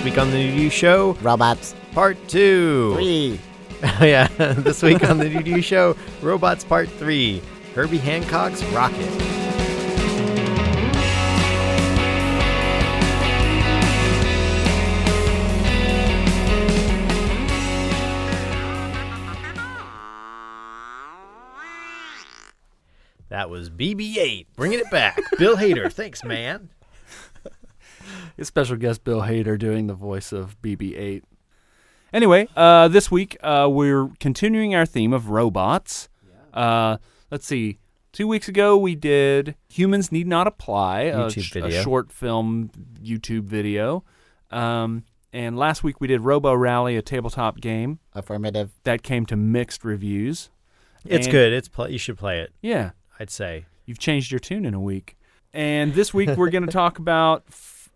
This week on the New Show, Robots Part 2. 3. Yeah, this week on the New Show, Robots Part 3. Herbie Hancock's Rockit. That was BB-8, bringing it back. Bill Hader, thanks, man. It's special guest Bill Hader doing the voice of BB-8. Anyway, this week we're continuing our theme of robots. Let's see. 2 weeks ago we did Humans Need Not Apply, a short film YouTube video. And last week we did Robo Rally, a tabletop game. Affirmative. That came to mixed reviews. It's good. You should play it. Yeah. I'd say. You've changed your tune in a week. And this week we're going to talk about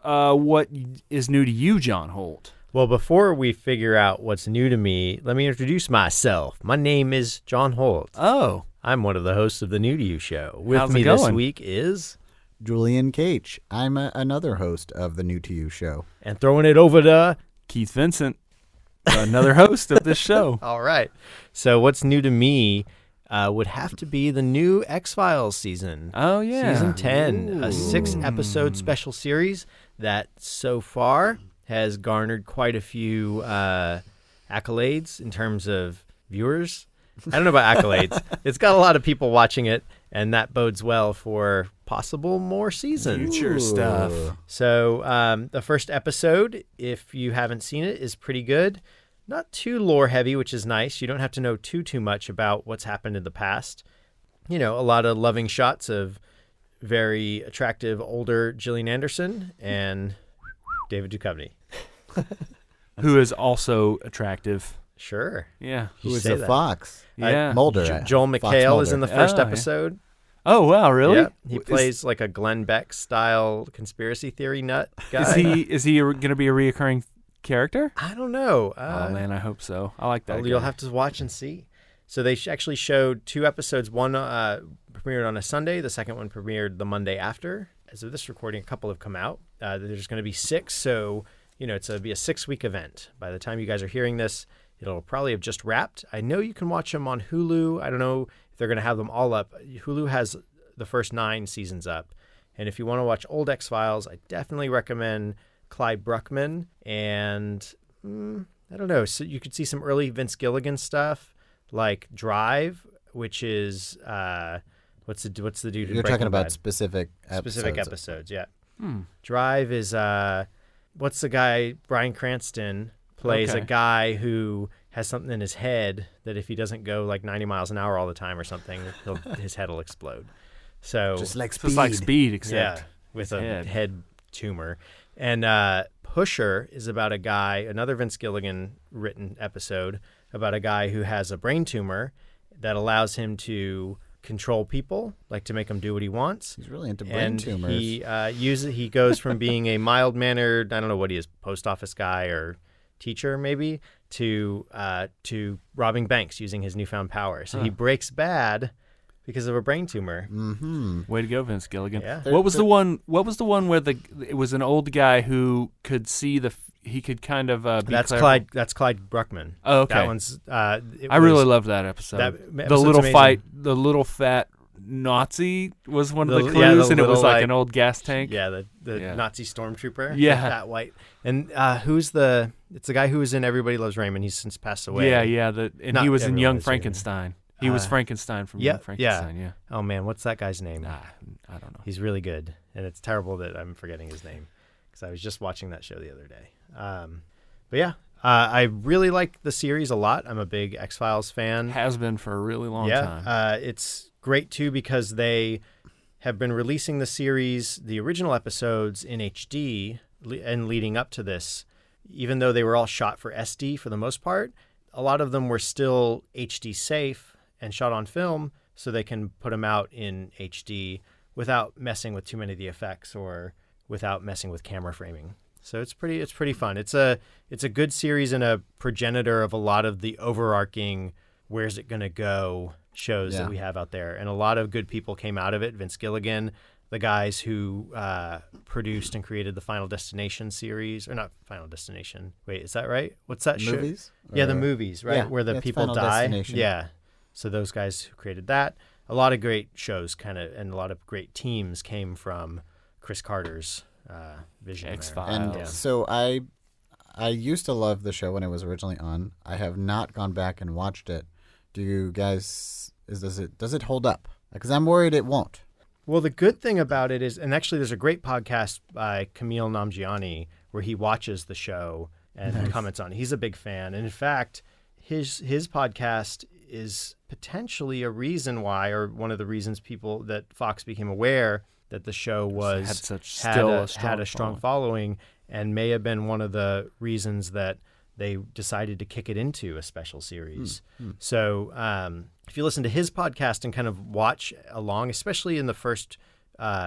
what is new to you, John Holt. Well, before we figure out what's new to me, let me introduce myself. My name is John Holt. Oh. I'm one of the hosts of the New to You Show. With How's me it going? this week is... Julian Cage. I'm another host of the New to You Show. And throwing it over to... Keith Vincent, another host of this show. All right. So what's new to me would have to be the new X-Files season. Oh, yeah. Season 10, a 6-episode special series that so far has garnered quite a few accolades in terms of viewers. I don't know about accolades. It's got a lot of people watching it, and that bodes well for possible more seasons. Future stuff. So the first episode, if you haven't seen it, is pretty good. Not too lore heavy, which is nice. You don't have to know too much about what's happened in the past. You know, a lot of loving shots of very attractive older Gillian Anderson and David Duchovny. Who is also attractive. Sure. Yeah. Who is say a that. fox? Yeah. Mulder. Joel Fox McHale is Mulder. in the first Oh, yeah. episode. Oh, wow, really? Yeah. He plays like a Glenn Beck style conspiracy theory nut guy. Is he going to be a reoccurring character? I don't know. Oh, man, I hope so. I like that Well, guy. you'll have to watch and see. So they actually showed 2 episodes. One premiered on a Sunday. The second one premiered the Monday after. As of this recording, a couple have come out. There's going to be 6. So, you know, it'll be a 6-week event. By the time you guys are hearing this, it'll probably have just wrapped. I know you can watch them on Hulu. I don't know if they're going to have them all up. Hulu has the first 9 seasons up. And if you want to watch old X-Files, I definitely recommend Clyde Bruckman. And I don't know. So you could see some early Vince Gilligan stuff like Drive, which is what's the dude in You're Breaking talking about Bad? specific Episodes, yeah. Drive is what's the guy Bryan Cranston plays a guy who has something in his head that if he doesn't go like 90 miles an hour all the time or something, his head will explode. So Just like So Speed. it's like Speed, except with a head. head tumor. And Pusher is about a guy, another Vince Gilligan written episode about a guy who has a brain tumor that allows him to control people, like to make them do what he wants. He's really into brain And tumors. he goes from being a mild-mannered, I don't know what he is, post office guy or teacher maybe, to robbing banks using his newfound power. So he breaks bad because of a brain tumor. Way to go, Vince Gilligan. Yeah. What was the one where it was an old guy who could see he could kind of be That's clever? That's Clyde Bruckman. Oh, okay. That one's I really loved that episode. That The episode's little amazing. fight, the little fat Nazi was one of the clues, yeah, the and it was little, like like- an old gas tank. Yeah, the Yeah. Nazi stormtrooper. Yeah. That white. And it's the guy who was in Everybody Loves Raymond. He's since passed away. Yeah. And Not he was in everyone Young is here. Frankenstein. He was Frankenstein from Young Frankenstein. Yeah. Oh man, what's that guy's name? I don't know. He's really good, and it's terrible that I'm forgetting his name because I was just watching that show the other day. But yeah, I really like the series a lot. I'm a big X-Files fan. Has been for a really long time. It's great too because they have been releasing the series, the original episodes in HD, and leading up to this, even though they were all shot for SD for the most part, a lot of them were still HD safe and shot on film, so they can put them out in HD without messing with too many of the effects or without messing with camera framing. So it's pretty fun. It's a good series and a progenitor of a lot of the overarching where's it going to go shows that we have out there. And a lot of good people came out of it. Vince Gilligan, the guys who produced and created the Final Destination series, or not Final Destination. Wait, is that right? What's that show? Movies? Yeah, the movies, right? Yeah, Where the it's people Final die. Destination. Yeah. So those guys who created that, a lot of great shows and a lot of great teams came from Chris Carter's vision. X-Files. And so I used to love the show when it was originally on. I have not gone back and watched it. Do you guys, does it hold up? Because I'm worried it won't. Well, the good thing about it is, and actually there's a great podcast by Camille Namgiani where he watches the show and comments on it. He's a big fan. And in fact, his podcast is potentially a reason why, or one of the reasons that Fox became aware that the show had a strong following, and may have been one of the reasons that they decided to kick it into a special series. So if you listen to his podcast and kind of watch along, especially in the first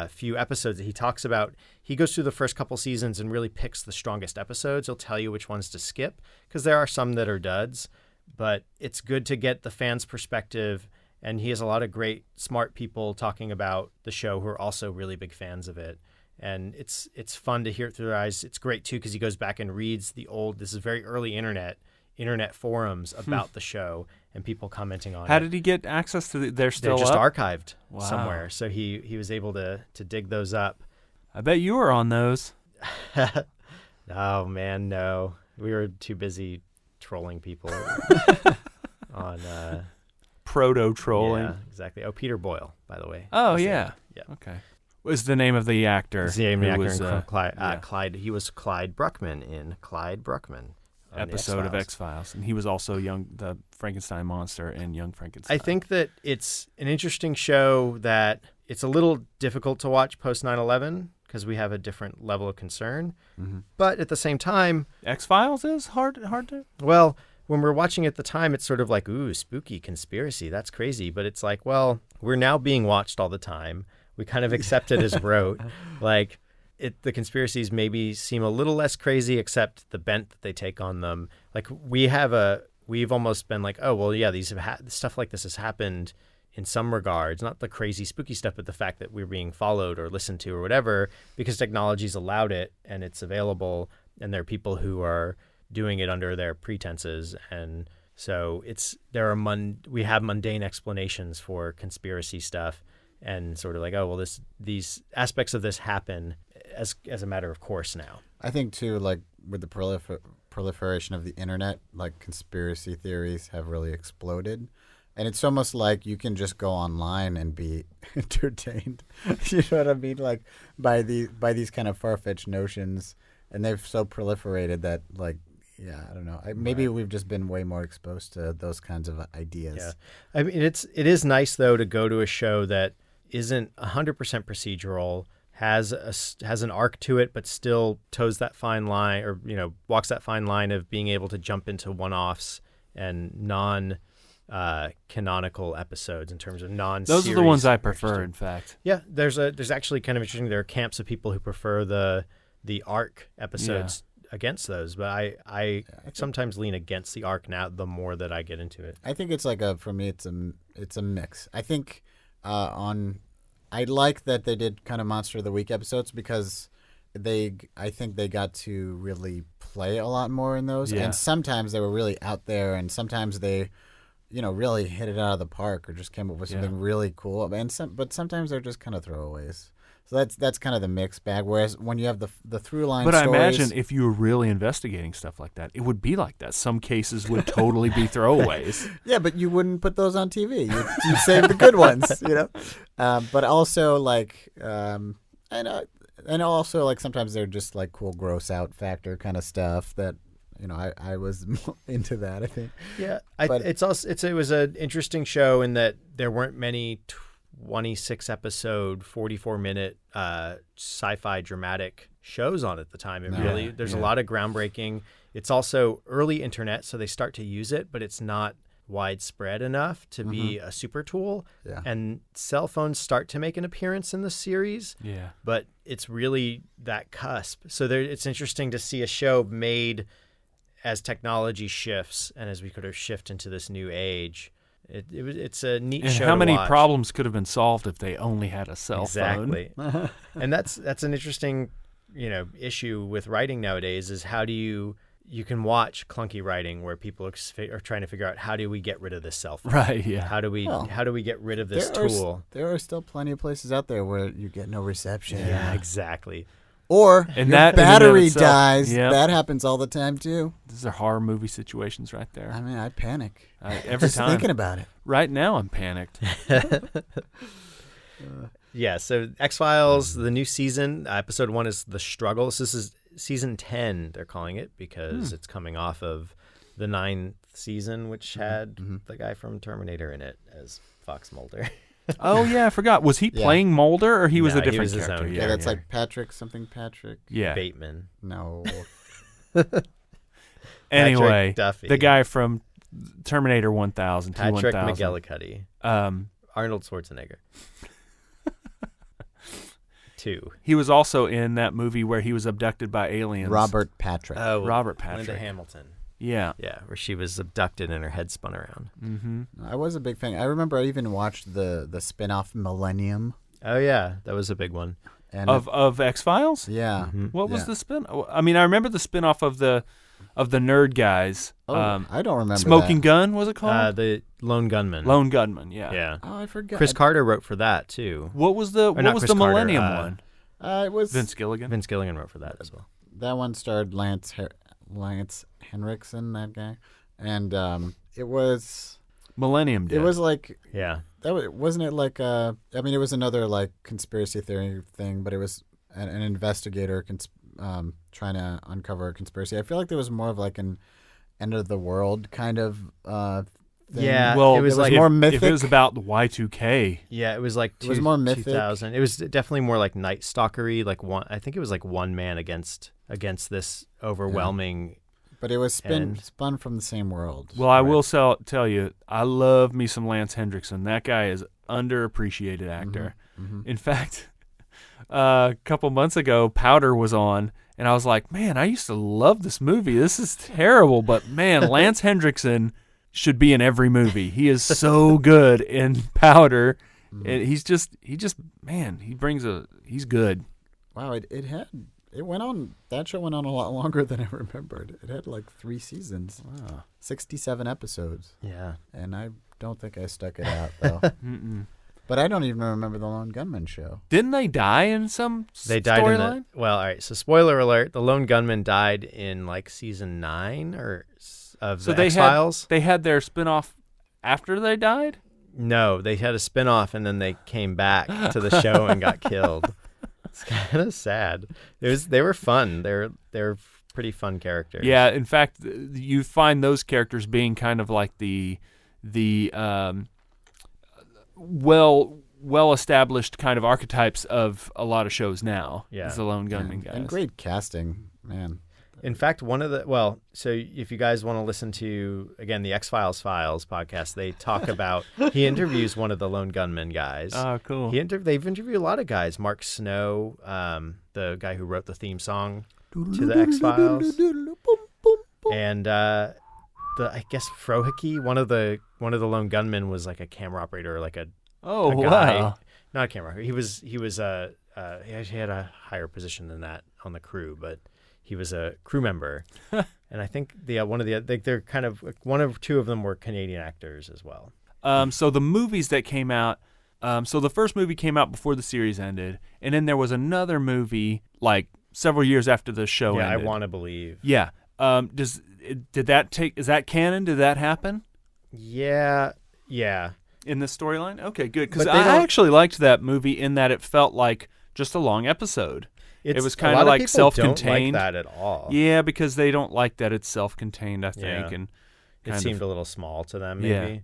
few episodes that he talks about, he goes through the first couple seasons and really picks the strongest episodes. He'll tell you which ones to skip, because there are some that are duds, but it's good to get the fans' perspective. And he has a lot of great, smart people talking about the show who are also really big fans of it. And it's fun to hear it through their eyes. It's great, too, because he goes back and reads this is very early internet forums about the show and people commenting on it. How did he get access to they're still They're just up? archived somewhere. So he was able to dig those up. I bet you were on those. Oh, man, no. We were too busy trolling people on... Proto-trolling. Yeah, exactly. Oh, Peter Boyle, by the way. Oh, yeah. Yeah. Okay. What was the name of the actor? It's the name of the who actor was, in Clyde. He was Clyde Bruckman in Clyde Bruckman. Episode of X-Files. And he was also the Frankenstein monster in Young Frankenstein. I think that it's an interesting show that it's a little difficult to watch post 9/11 because we have a different level of concern. Mm-hmm. But at the same time... X-Files is hard to... Well... When we're watching it at the time, it's sort of like, ooh, spooky conspiracy. That's crazy. But it's like, well, we're now being watched all the time. We kind of accept it as rote. Like, the conspiracies maybe seem a little less crazy, except the bent that they take on them. Like, we've almost been like, oh, well, yeah, stuff like this has happened in some regards. Not the crazy, spooky stuff, but the fact that we're being followed or listened to or whatever, because technology's allowed it and it's available, and there are people who are doing it under their pretenses, and so we have mundane explanations for conspiracy stuff, and sort of like, oh well, these aspects of this happen as a matter of course now. I think too, like with the proliferation of the internet, like conspiracy theories have really exploded, and it's almost like you can just go online and be entertained. You know what I mean? Like by these kind of far-fetched notions, and they've so proliferated that like. Yeah, I don't know. Maybe we've just been way more exposed to those kinds of ideas. Yeah, I mean, it is nice though to go to a show that isn't 100% procedural, has an arc to it, but still toes that fine line, or walks that fine line of being able to jump into one-offs and non-canonical episodes in terms of non-series. Those are the ones I prefer, in fact. Yeah, there's actually kind of interesting. There are camps of people who prefer the arc episodes. Yeah. Against those, but I sometimes lean against the arc now the more that I get into it. I think it's like for me it's a mix. I think I like that they did kind of Monster of the Week episodes because I think they got to really play a lot more in those, and sometimes they were really out there, and sometimes they really hit it out of the park or just came up with something really cool, but sometimes they're just kind of throwaways. So that's kind of the mixed bag. Whereas when you have the through line stories... But I imagine if you were really investigating stuff like that, it would be like that. Some cases would totally be throwaways. Yeah, but you wouldn't put those on TV. You save the good ones, But also like, and also like sometimes they're just like cool gross out factor kind of stuff that I was into that. I think. Yeah, it was an interesting show in that there weren't many 26 episode, 44-minute sci-fi dramatic shows on at the time. There's a lot of groundbreaking. It's also early internet, so they start to use it, but it's not widespread enough to be a super tool. Yeah. And cell phones start to make an appearance in the series. Yeah. But it's really that cusp. So it's interesting to see a show made as technology shifts and as we sort of shift into this new age. It's a neat And show. how to many watch. problems could have been solved if they only had a cell phone? Exactly. And that's an interesting, issue with writing nowadays is how do you can watch clunky writing where people are trying to figure out how do we get rid of this cell phone? Right, yeah. How do we get rid of this tool? There are still plenty of places out there where you get no reception. Yeah, exactly. Or And your that in and of battery itself- dies. Yep. That happens all the time too. These are horror movie situations right there. I mean, I panic Every just time. thinking about it. Right now, I'm panicked. Yeah, so X-Files, the new season, episode 1 is The Struggle. This is season 10, they're calling it, because it's coming off of the 9th season, which had the guy from Terminator in it as Fox Mulder. Oh, yeah, I forgot. Was he Yeah. playing Mulder, or he was No, a he different was his character? own Yeah, that's like Patrick. Yeah. Bateman. No. Anyway, Patrick Duffy. the guy from Terminator 1000, Patrick T-1000. McGillicuddy. Arnold Schwarzenegger. 2. He was also in that movie where he was abducted by aliens. Robert Patrick. Oh, Robert Patrick. Linda Hamilton. Yeah. Yeah, where she was abducted and her head spun around. Mm-hmm. I was a big fan. I remember I even watched the spin-off Millennium. Oh, yeah, that was a big one. And Of X-Files? yeah. What was Yeah. the spin? I mean, I remember the spin-off of the nerd guys. Oh, I don't remember Smoking that. Gun, was it called? The Lone Gunman. Lone Gunman, yeah. Yeah. Oh, I forgot. Chris Carter wrote for that, too. What was the not Chris Carter, Millennium one? It was Vince Gilligan? Vince Gilligan wrote for that as well. that one starred Lance Henriksen, that guy, and it was Millennium did. it was like Yeah. wasn't it like I mean, it was another like conspiracy theory thing, but it was an investigator trying to uncover a conspiracy. I feel like there was more of like an end of the world kind of thing. Yeah. well, it was like more if mythic. it was about the Y2K. Yeah, it was like It was more mythic. 2000. It was definitely more like Night Stalkery. Like I think it was like one man against this overwhelming. But it was And- spun from the same world. Well, I Right. will tell you, I love me some Lance Hendrickson. That guy is underappreciated actor. In fact, a couple months ago, Powder was on, and I was like, man, I used to love this movie. This is terrible, but man, Lance Hendrickson should be in every movie. He is so good in Powder. And he's good. Wow, it went on. That show went on a lot longer than I remembered. It had like 3 seasons, 67 episodes, Yeah. and I don't think I stuck it out though. Mm-mm. But I don't even remember the Lone Gunman show. Didn't they die in some They died in storyline? well, all right. So spoiler alert: the Lone Gunman died in like season 9 of So the X-Files. they had their spinoff after they died? No, they had a spinoff and then they came back to the show and got killed. It's kind of sad. They were fun. They're pretty fun characters. Yeah, in fact, you find those characters being kind of like the well established kind of archetypes of a lot of shows now. Yeah. Is the Lone Gunman guys. And great casting, man. In fact, so if you guys want to listen to, again, the X-Files podcast, they talk about, he interviews one of the Lone Gunman guys. Oh, cool. They've interviewed a lot of guys. Mark Snow, the guy who wrote the theme song to the X-Files. And I guess Frohike, one of the Lone Gunmen was like a camera operator, or like a guy. Wow. Not a camera operator. He actually had a higher position than that on the crew, but he was a crew member. And I think they're kind of one or two of them were Canadian actors as well. So the movies that came out, so the first movie came out before the series ended, and then there was another movie like several years after the show Yeah, ended. I Want to Believe. Yeah. Is that canon? Did that happen Yeah. in the storyline? Okay, good. Because But they I don't- actually liked that movie in that it felt like just a long episode. It was kind of like self-contained. Don't like that at all. Yeah, because they don't like that it's self-contained, I think. Yeah. And It kind seemed of- a little small to them, Yeah. maybe.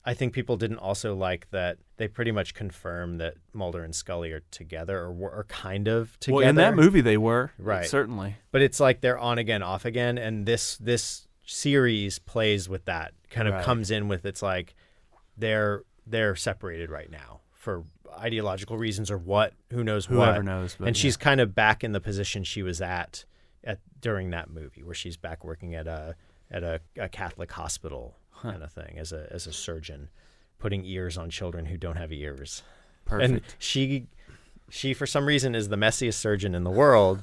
I think people didn't also like that they pretty much confirmed that Mulder and Scully are together, or kind of together. Well, in that movie they were. Right. Certainly. But it's like they're on again, off again, and this series plays with that. Kind of Right. comes in with, it's like they're separated right now for ideological reasons or who knows what. Whoever knows. But And yeah. she's kind of back in the position she was at during that movie, where she's back working at a Catholic hospital kind of thing as a surgeon, putting ears on children who don't have ears. Perfect. And she for some reason is the messiest surgeon in the world,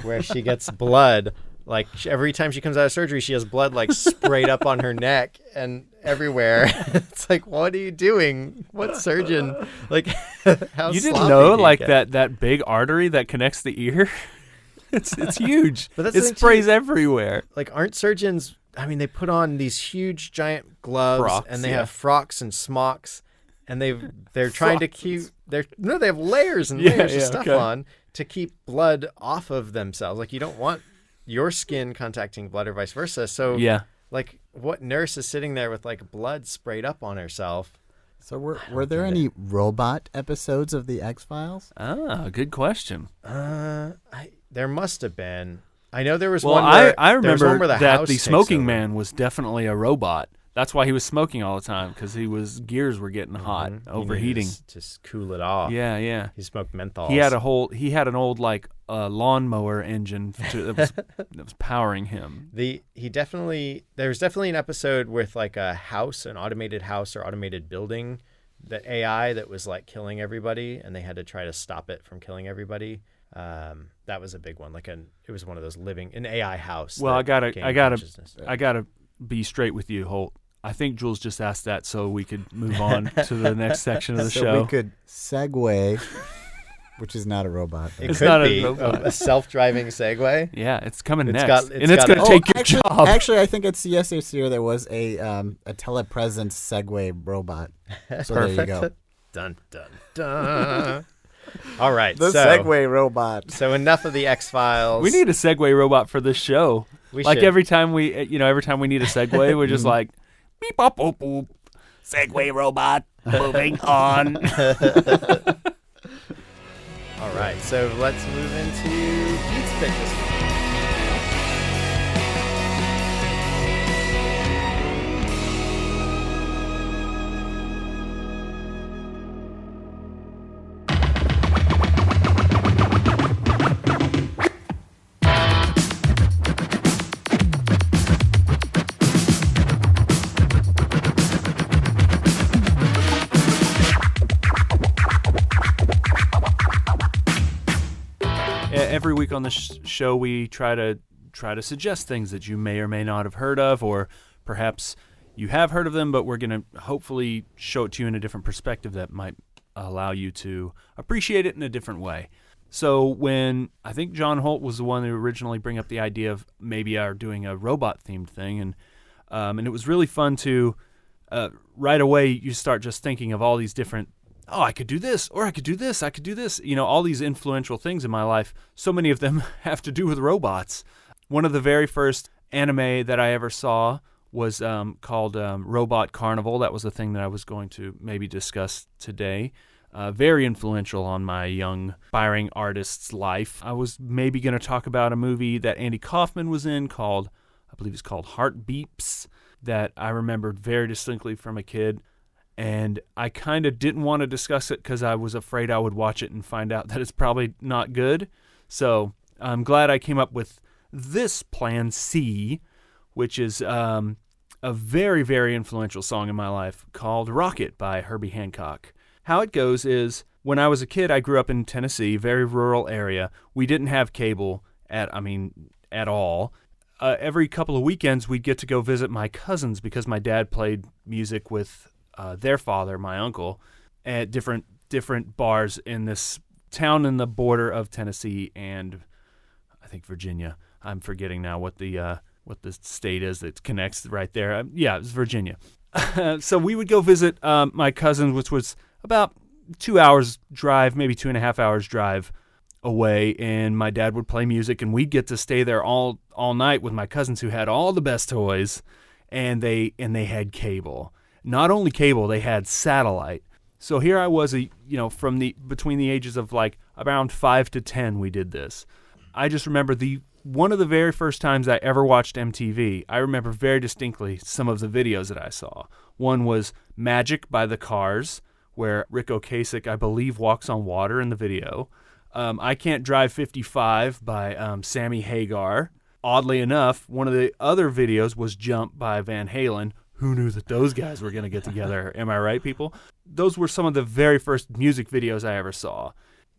where she gets blood. Like every time she comes out of surgery, she has blood like sprayed up on her neck and everywhere. It's like, what are you doing? What surgeon? Like, how You didn't sloppy know do you like get? that big artery that connects the ear? It's huge. But that's it the thing, sprays too. everywhere. Like, aren't surgeons? I mean, they put on these huge giant gloves, Frocks, and they yeah. have frocks and smocks, and they're trying to keep they have layers and Yeah, layers of yeah, stuff okay. on to keep blood off of themselves. Like, you don't want your skin contacting blood or vice versa. So Yeah. like, what nurse is sitting there with like blood sprayed up on herself? So were there any robot episodes of the X-Files? Ah, good question. There must have been. I know there was Well, one where I there was remember one where the that house the takes smoking over. man was definitely a robot. That's why he was smoking all the time, because gears were getting hot, Mhm. He overheating. needed to just cool it off. Yeah. He smoked menthols. He had an old like lawnmower engine that was powering him. There's definitely an episode with like a house, an automated house or automated building, the AI that was like killing everybody, and they had to try to stop it from killing everybody. That was a big one. It was one of those an AI house. Well, that I gained gotta consciousness. be straight with you, Holt. I think Jules just asked that so we could move on to the next section of the So show. we could segue, which is not a robot. It It's could not a be robot. a self-driving Segway. Yeah, it's coming It's next, got- and it's it's got going a- to take your actually, job. Actually, I think at CS this year there was a telepresence Segway robot. So there you go. Dun dun dun. All right, The so Segway robot. so enough of the X-Files. We need a Segway robot for this show. We Like should. every time we need a Segway, we're just like beep bop boop boop. Segway robot moving on. All right, so let's move into Keith's pick this week. Every week on the show, we try to suggest things that you may or may not have heard of, or perhaps you have heard of them, but we're going to hopefully show it to you in a different perspective that might allow you to appreciate it in a different way. So when I think John Holt was the one who originally bring up the idea of maybe doing a robot-themed thing, and it was really fun to right away you start just thinking of all these different, oh, I could do this, or I could do this, I could do this. You know, all these influential things in my life. So many of them have to do with robots. One of the very first anime that I ever saw was called Robot Carnival. That was the thing that I was going to maybe discuss today. Very influential on my young, aspiring artist's life. I was maybe going to talk about a movie that Andy Kaufman was in called, I believe it's called Heart Beeps, that I remembered very distinctly from a kid. And I kind of didn't want to discuss it because I was afraid I would watch it and find out that it's probably not good. So I'm glad I came up with this Plan C, which is a very, very influential song in my life called Rockit by Herbie Hancock. How it goes is, when I was a kid, I grew up in Tennessee, very rural area. We didn't have cable at all. Every couple of weekends, we'd get to go visit my cousins because my dad played music with their father, my uncle, at different bars in this town in the border of Tennessee and I think Virginia. I'm forgetting now what the state is that connects right there. Yeah, it's Virginia. So we would go visit my cousins, which was about 2 hours drive, maybe 2.5 hours drive away, and my dad would play music, and we'd get to stay there all night with my cousins who had all the best toys, and they had cable. Not only cable, they had satellite. So here I was, between the ages of like around 5 to 10, we did this. I just remember one of the very first times I ever watched MTV. I remember very distinctly some of the videos that I saw. One was Magic by the Cars, where Rick Ocasek, I believe, walks on water in the video. I Can't Drive 55 by Sammy Hagar. Oddly enough, one of the other videos was Jump by Van Halen, who knew that those guys were going to get together? Am I right, people? Those were some of the very first music videos I ever saw.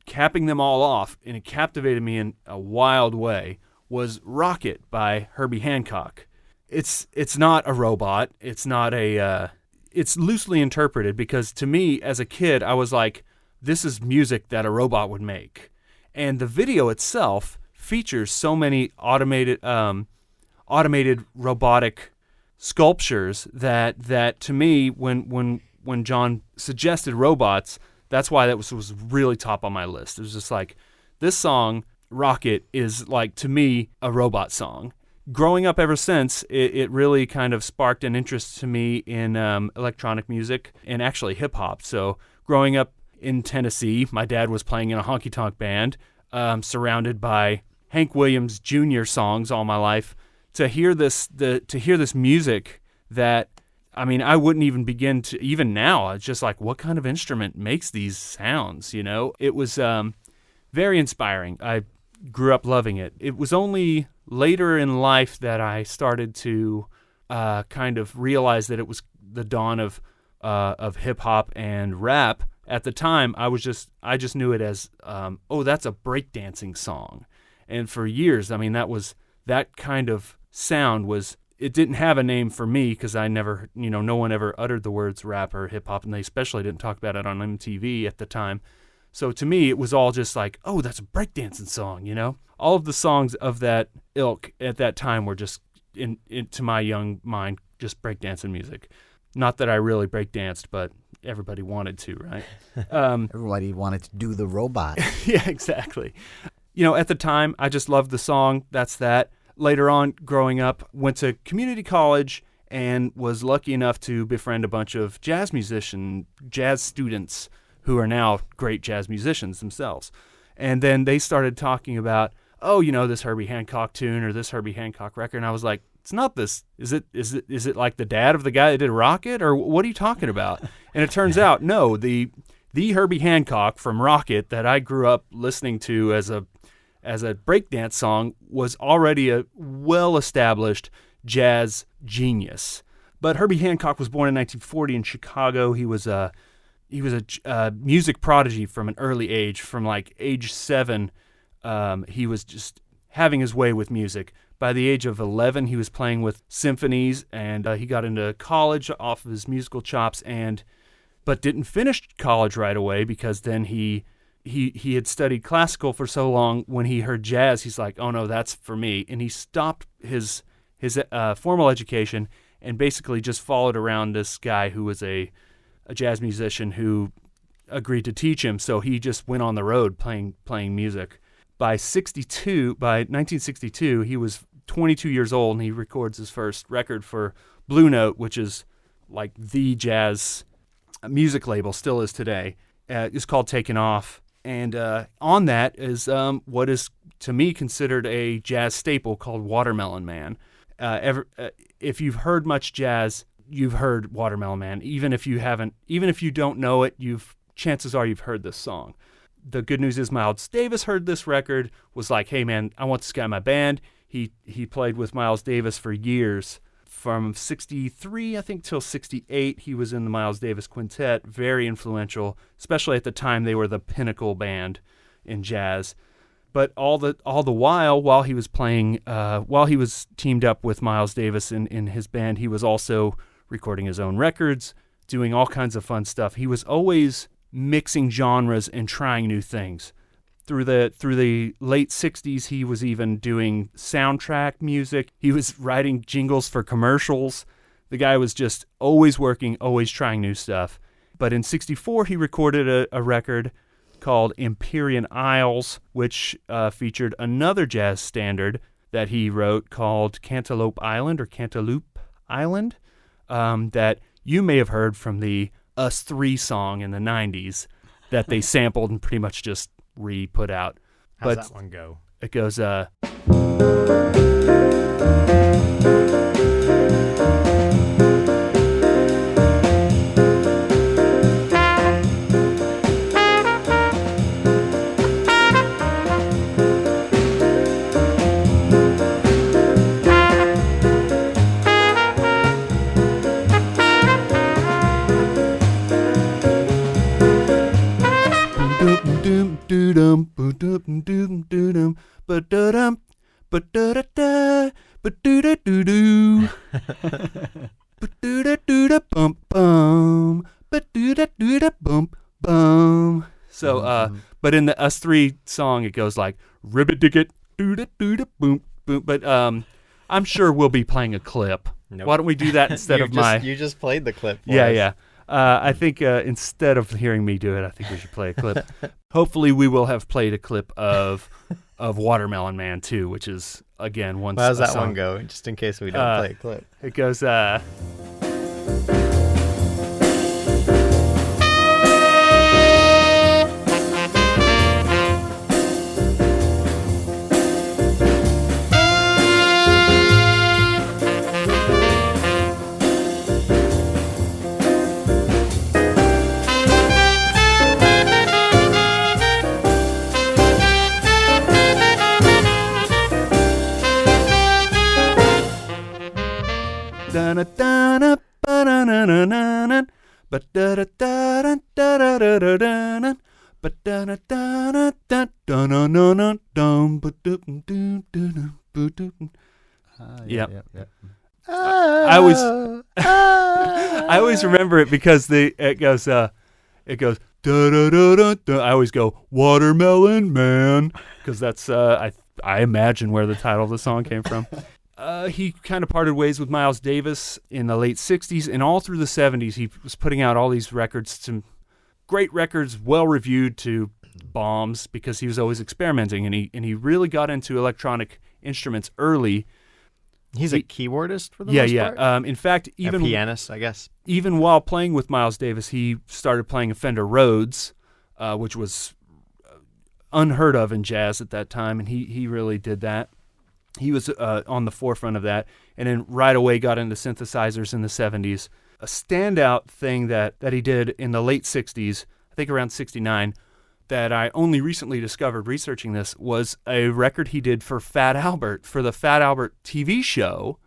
Capping them all off, and it captivated me in a wild way, was Rockit by Herbie Hancock. It's not a robot. It's not a... it's loosely interpreted because to me, as a kid, I was like, this is music that a robot would make. And the video itself features so many automated robotic sculptures that to me, when John suggested robots, that's why that was really top on my list. It was just like, this song, Rockit, is like, to me, a robot song. Growing up ever since, it really kind of sparked an interest to me in electronic music and actually hip-hop. So growing up in Tennessee, my dad was playing in a honky-tonk band, surrounded by Hank Williams Jr. songs all my life. To hear this music that, I mean, I wouldn't even begin to, even now, it's just like, what kind of instrument makes these sounds, you know? It was very inspiring. I grew up loving it. It was only later in life that I started to kind of realize that it was the dawn of hip-hop and rap. At the time, I just knew it as, that's a breakdancing song. And for years, I mean, that kind of sound was, it didn't have a name for me because I never, no one ever uttered the words rap or hip-hop, and they especially didn't talk about it on MTV at the time. So to me, it was all just like, oh, that's a breakdancing song, you know? All of the songs of that ilk at that time were just, to my young mind, just breakdancing music. Not that I really breakdanced, but everybody wanted to, right? Everybody wanted to do the robot. Yeah, exactly. At the time, I just loved the song. That's that. Later on, growing up, went to community college and was lucky enough to befriend a bunch of jazz students who are now great jazz musicians themselves. And then they started talking about, this Herbie Hancock tune or this Herbie Hancock record. And I was like, it's not this. Is it like the dad of the guy that did Rockit, or what are you talking about? And it turns out, no, the Herbie Hancock from Rockit that I grew up listening to as a breakdance song was already a well-established jazz genius. But Herbie Hancock was born in 1940 in Chicago. He was a music prodigy from an early age. From like age 7, he was just having his way with music. By the age of 11, he was playing with symphonies, and he got into college off of his musical chops, but didn't finish college right away because then he had studied classical for so long. When he heard jazz, he's like, oh no, that's for me. And he stopped his formal education and basically just followed around this guy who was a jazz musician who agreed to teach him. So he just went on the road playing music. By 1962, he was 22 years old, and he records his first record for Blue Note, which is like the jazz music label, still is today. It's called Taken Off. And on that is what is, to me, considered a jazz staple called Watermelon Man. If you've heard much jazz, you've heard Watermelon Man. Even if you don't know it, chances are you've heard this song. The good news is Miles Davis heard this record, was like, hey man, I want this guy in my band. He played with Miles Davis for years. From 63, I think, till 68, he was in the Miles Davis Quintet. Very influential, especially at the time they were the pinnacle band in jazz. But all the while he was playing, while he was teamed up with Miles Davis in his band, he was also recording his own records, doing all kinds of fun stuff. He was always mixing genres and trying new things. Through the late 60s, he was even doing soundtrack music. He was writing jingles for commercials. The guy was just always working, always trying new stuff. But in 64, he recorded a record called Empyrean Isles, which featured another jazz standard that he wrote called Cantaloupe Island that you may have heard from the Us 3 song in the 90s that they sampled and pretty much just re-put out. How's that one go? It goes, ba-dum, ba-dum, dum, dum, ba-da-dum, ba-da-da-da, ba-do-da-do-do. Ba-do-da-do-da-bum-bum, ba-do-da-do-da-bum-bum. So, but in the Us 3 song, it goes like, ribbit-dicket, do-da-do-da-boom, boom. But I'm sure we'll be playing a clip. Nope. Why don't we do that instead of my... You just played the clip for us. Yeah. I think instead of hearing me do it, I think we should play a clip. Hopefully, we will have played a clip of Watermelon Man 2, which is, again, one song. How's that one go, just in case we don't play a clip? It goes... Yeah. I always remember it because it goes da da da da da. I always go Watermelon Man because that's I imagine where the title of the song came from. He kind of parted ways with Miles Davis in the late 60s, and all through the 70s he was putting out all these records, some great records, well reviewed, to bombs, because he was always experimenting, and he really got into electronic instruments early. He's a keyboardist for the most part? In fact, even a pianist, I guess. Even while playing with Miles Davis, he started playing a Fender Rhodes, which was unheard of in jazz at that time, and he really did that. He was on the forefront of that, and then right away got into synthesizers in the 70s. A standout thing that he did in the late 60s, I think around 69, that I only recently discovered researching this, was a record he did for Fat Albert, for the Fat Albert TV show.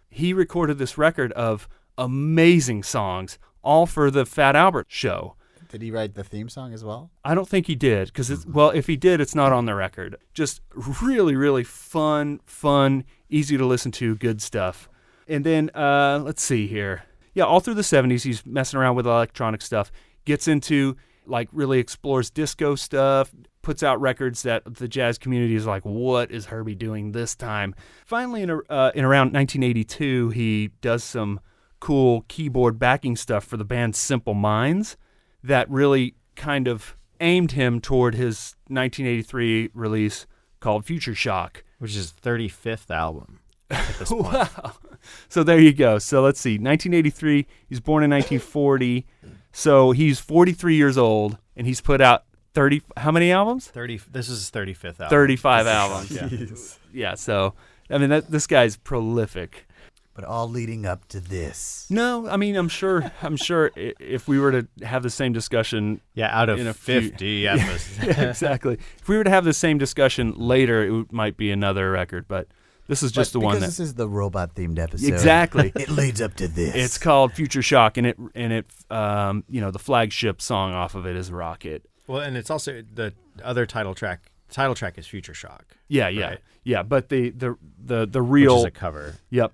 He recorded this record of amazing songs, all for the Fat Albert show. Did he write the theme song as well? I don't think he did, because if he did, it's not on the record. Just really, really fun, easy to listen to, good stuff. And then, let's see here. Yeah, all through the 70s, he's messing around with electronic stuff, gets into, really explores disco stuff, puts out records that the jazz community is like, what is Herbie doing this time? Finally, in around 1982, he does some cool keyboard backing stuff for the band Simple Minds that really kind of aimed him toward his 1983 release called Future Shock. Which is his 35th album at this point. Wow. So there you go. So let's see. 1983, he's born in 1940. So he's 43 years old, and he's put out 30, how many albums? 30. This is his 35th album. 35 albums. Yeah. Yeah, so, I mean, this guy's prolific. But all leading up to this. No, I mean, I'm sure if we were to have the same discussion... Yeah, out of in 50 episodes. Yeah, exactly. If we were to have the same discussion later, it might be another record, but this is just the one that... Because this is the robot-themed episode. Exactly. It leads up to this. It's called Future Shock, and it the flagship song off of it is Rockit. Well, and it's also the other title track. The title track is Future Shock. Yeah, right? Yeah, but the real... Which is a cover. Yep.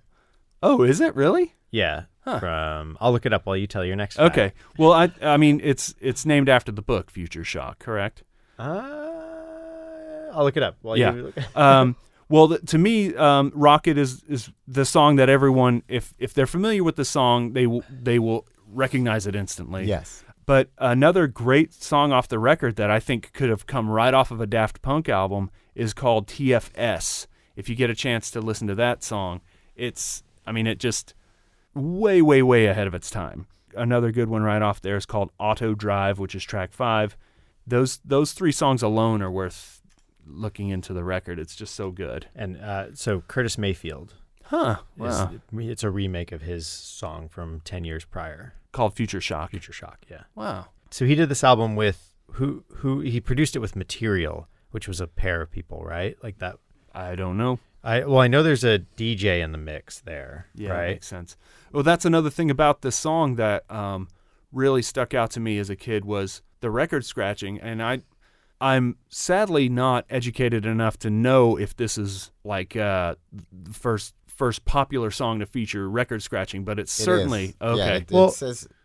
Oh, is it really? Yeah. Huh. From I'll look it up while you tell your next fact. Okay. Well, I mean, it's named after the book Future Shock, correct? I'll look it up while Yeah. you look. Well, to me, Rockit is the song that everyone, if they're familiar with the song, they will recognize it instantly. Yes. But another great song off the record that I think could have come right off of a Daft Punk album is called TFS. If you get a chance to listen to that song, it just way, way, way ahead of its time. Another good one right off there is called Auto Drive, which is track 5. Those three songs alone are worth looking into the record. It's just so good. And so Curtis Mayfield. Huh. Wow. It's a remake of his song from 10 years prior. Called Future Shock. Future Shock, yeah. Wow. So he did this album with, who he produced it with Material, which was a pair of people, right? Like that. I don't know. I know there's a DJ in the mix there, Yeah, right? that makes sense. Well, that's another thing about this song that really stuck out to me as a kid was the record scratching. And I'm sadly not educated enough to know if this is like the first popular song to feature record scratching, but it's certainly is. okay. Yeah,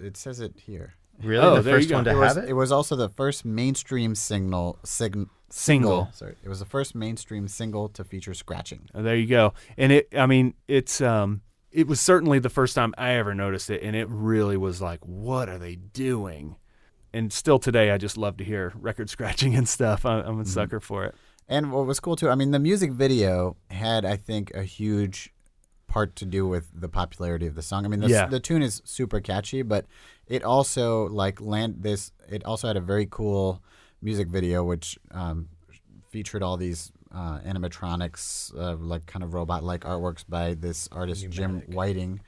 it says it here. Really? Oh, the there you first go. one to have it? It was also the first mainstream single. Sorry, it was the first mainstream single to feature scratching. There you go. And it was certainly the first time I ever noticed it, and it really was like, what are they doing? And still today, I just love to hear record scratching and stuff. I'm a sucker for it. And what was cool too, I mean, the music video had, I think, a huge part to do with the popularity of the song. I mean, the tune is super catchy, but it also it also had a very cool music video which featured all these animatronics, like kind of robot-like artworks by this artist Jim Whiting.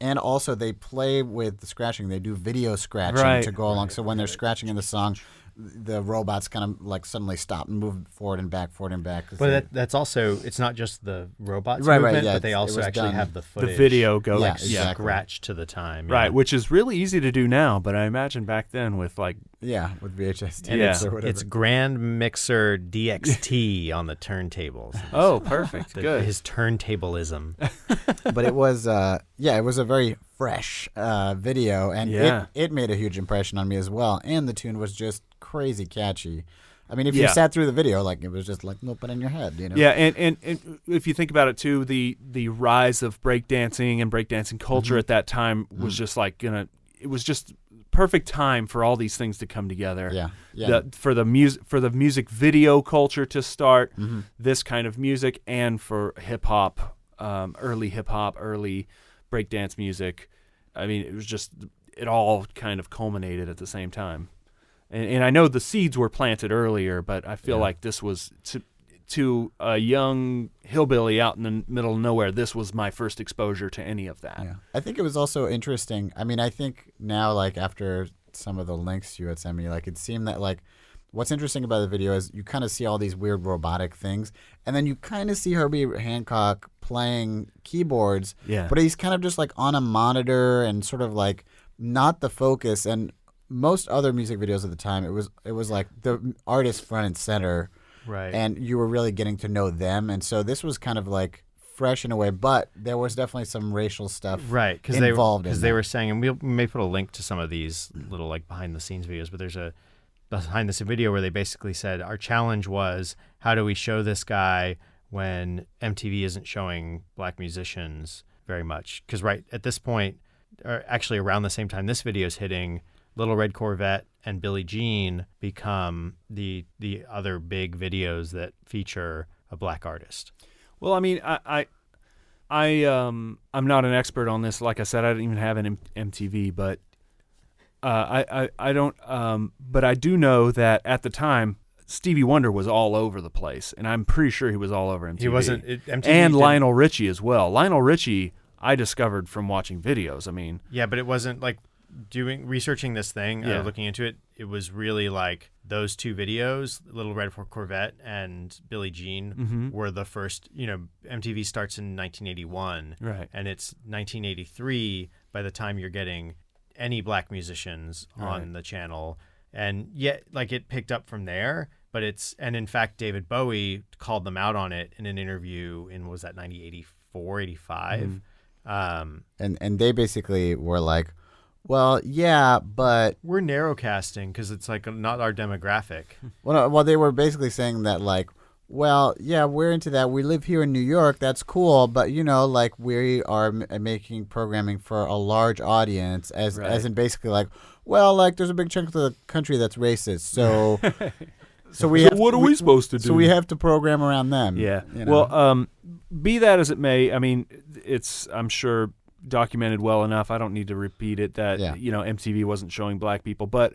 And also they play with the scratching. They do video scratching to go along. So when they're scratching in the song, the robots kind of like suddenly stop and move forward and back. But that's also, it's not just the robots movement, but they also actually have the footage. The video go exactly. Scratch to the time. Right, which is really easy to do now, but I imagine back then with like... Yeah, with VHS tapes or whatever. It's Grand Mixer DXT on the turntables. Oh, perfect. Good. His turntablism. But it was, it was a very fresh video, and it made a huge impression on me as well. And the tune was just crazy catchy. I mean, if you sat through the video, like it was just like looping in your head, you know. Yeah, and if you think about it too, the rise of breakdancing and breakdancing culture at that time was just like it was just perfect time for all these things to come together. For the music video culture to start, this kind of music, and for hip hop, early breakdance music. I mean, it was just, it all kind of culminated at the same time. And I know the seeds were planted earlier, but I feel like this was to a young hillbilly out in the middle of nowhere, this was my first exposure to any of that. Yeah. I think it was also interesting. I mean, I think now, like, after some of the links you had sent me, like, it seemed that, like, what's interesting about the video is you kind of see all these weird robotic things, and then you kind of see Herbie Hancock playing keyboards, but he's kind of just, like, on a monitor and sort of, like, not the focus. And most other music videos at the time, it was like the artist front and center, right? And you were really getting to know them. And so this was kind of like fresh in a way, but there was definitely some racial stuff involved. Because they were saying, and we may put a link to some of these little like behind the scenes videos, but there's a behind the scenes video where they basically said our challenge was, how do we show this guy when MTV isn't showing black musicians very much? Because right at this point, or actually around the same time this video is hitting, Little Red Corvette and Billie Jean become the other big videos that feature a black artist. Well, I mean, I'm not an expert on this. Like I said, I didn't even have an MTV, but I don't. But I do know that at the time, Stevie Wonder was all over the place, and I'm pretty sure he was all over MTV. He wasn't. MTV and Lionel Richie as well. Lionel Richie, I discovered from watching videos. I mean, yeah, but it wasn't like researching this thing, looking into it. It was really like those two videos, Little Red Corvette and Billie Jean, were the first. You know, MTV starts in 1981, right? And it's 1983 by the time you're getting any black musicians on the channel, and yet like it picked up from there. But and in fact, David Bowie called them out on it in an interview in, was that 1984, 85? And they basically were like, well, yeah, but we're narrowcasting because it's like not our demographic. Well, they were basically saying that, like, well, yeah, we're into that. We live here in New York. That's cool. But, you know, like, we are making programming for a large audience, as in basically like, well, like, there's a big chunk of the country that's racist. So what are we supposed to do? So we have to program around them. Yeah. You know? Well, be that as it may, I mean, it's, I'm sure, documented well enough. I don't need to repeat it that, you know, MTV wasn't showing black people. But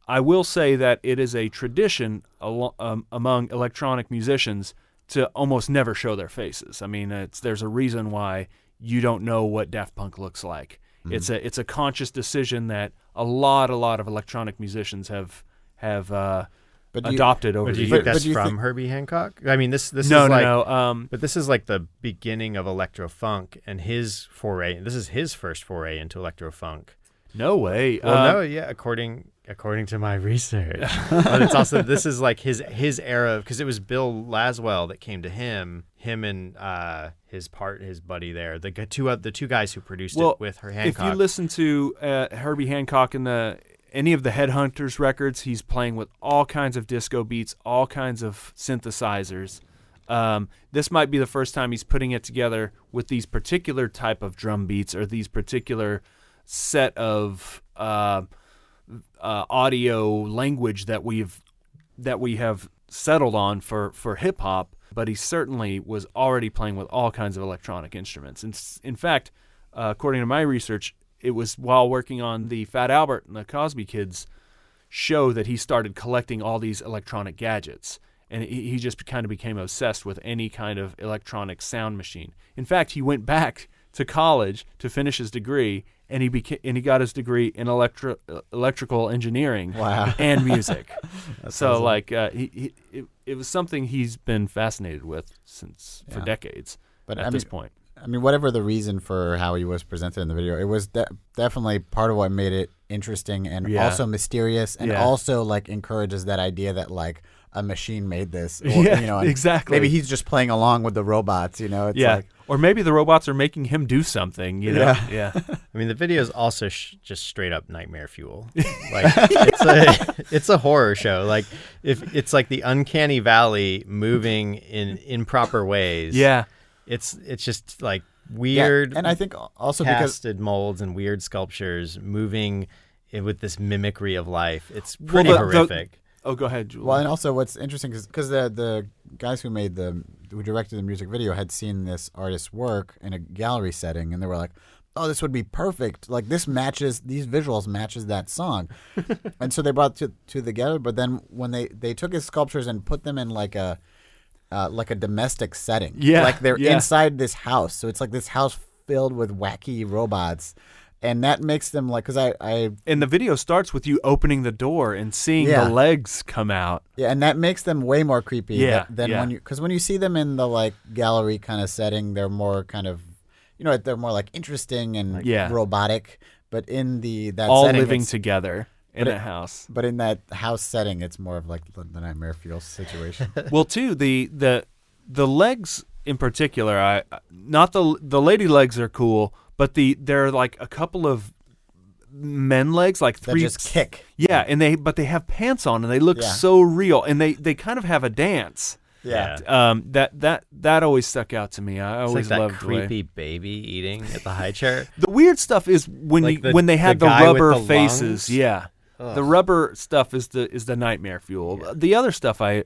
I will say that it is a tradition among electronic musicians to almost never show their faces. I mean, there's a reason why you don't know what Daft Punk looks like. Mm-hmm. It's a conscious decision that a lot of electronic musicians have adopted over the years. Do you think that's from Herbie Hancock? I mean, this is like, but this is like the beginning of electro funk and his foray. This is his first foray into electro funk. No way. Well, according to my research. But it's also, this is like his era, because it was Bill Laswell that came to him and his buddy there, the two guys who produced it with her Hancock. If you listen to Herbie Hancock and any of the Headhunters records, he's playing with all kinds of disco beats, all kinds of synthesizers. This might be the first time he's putting it together with these particular type of drum beats or these particular set of audio language that we have settled on for hip hop. But he certainly was already playing with all kinds of electronic instruments. And in fact, according to my research, it was while working on the Fat Albert and the Cosby Kids show that he started collecting all these electronic gadgets. And he just kind of became obsessed with any kind of electronic sound machine. In fact, he went back to college to finish his degree, and he got his degree in electrical engineering and music. So awesome. Like it was something he's been fascinated with for decades. But at this point, I mean, whatever the reason for how he was presented in the video, it was definitely part of what made it interesting and also mysterious, and also like encourages that idea that like a machine made this. Or, exactly. Maybe he's just playing along with the robots. It's like, or maybe the robots are making him do something. Yeah. I mean, the video is also just straight up nightmare fuel. Like it's a horror show. Like if it's like the uncanny valley moving in improper ways. Yeah. It's just like weird, and I think also casted molds and weird sculptures moving with this mimicry of life. It's pretty horrific. Go ahead, Jules. Well, and also what's interesting is because the guys who directed the music video had seen this artist's work in a gallery setting, and they were like, "Oh, this would be perfect. Like these visuals matches that song," and so they brought it to the gallery. But then when they took his sculptures and put them in like a domestic setting, like they're inside this house, so it's like this house filled with wacky robots. And that makes them like, because and the video starts with you opening the door and seeing the legs come out. Yeah, and that makes them way more creepy than when you see them in the like gallery kind of setting, they're more kind of, they're more like interesting and robotic. But in that all setting, living together in a house. But in that house setting, it's more of like the nightmare fuel situation. Well, too, the legs in particular, not the lady legs are cool. But there are like a couple of men legs, like three. That just kick. Yeah, but they have pants on, and they look so real, and they kind of have a dance. Yeah. That always stuck out to me. I always like loved that creepy baby eating at the high chair. The weird stuff is when they had the rubber faces. Yeah. Ugh. The rubber stuff is the nightmare fuel. Yeah. The other stuff I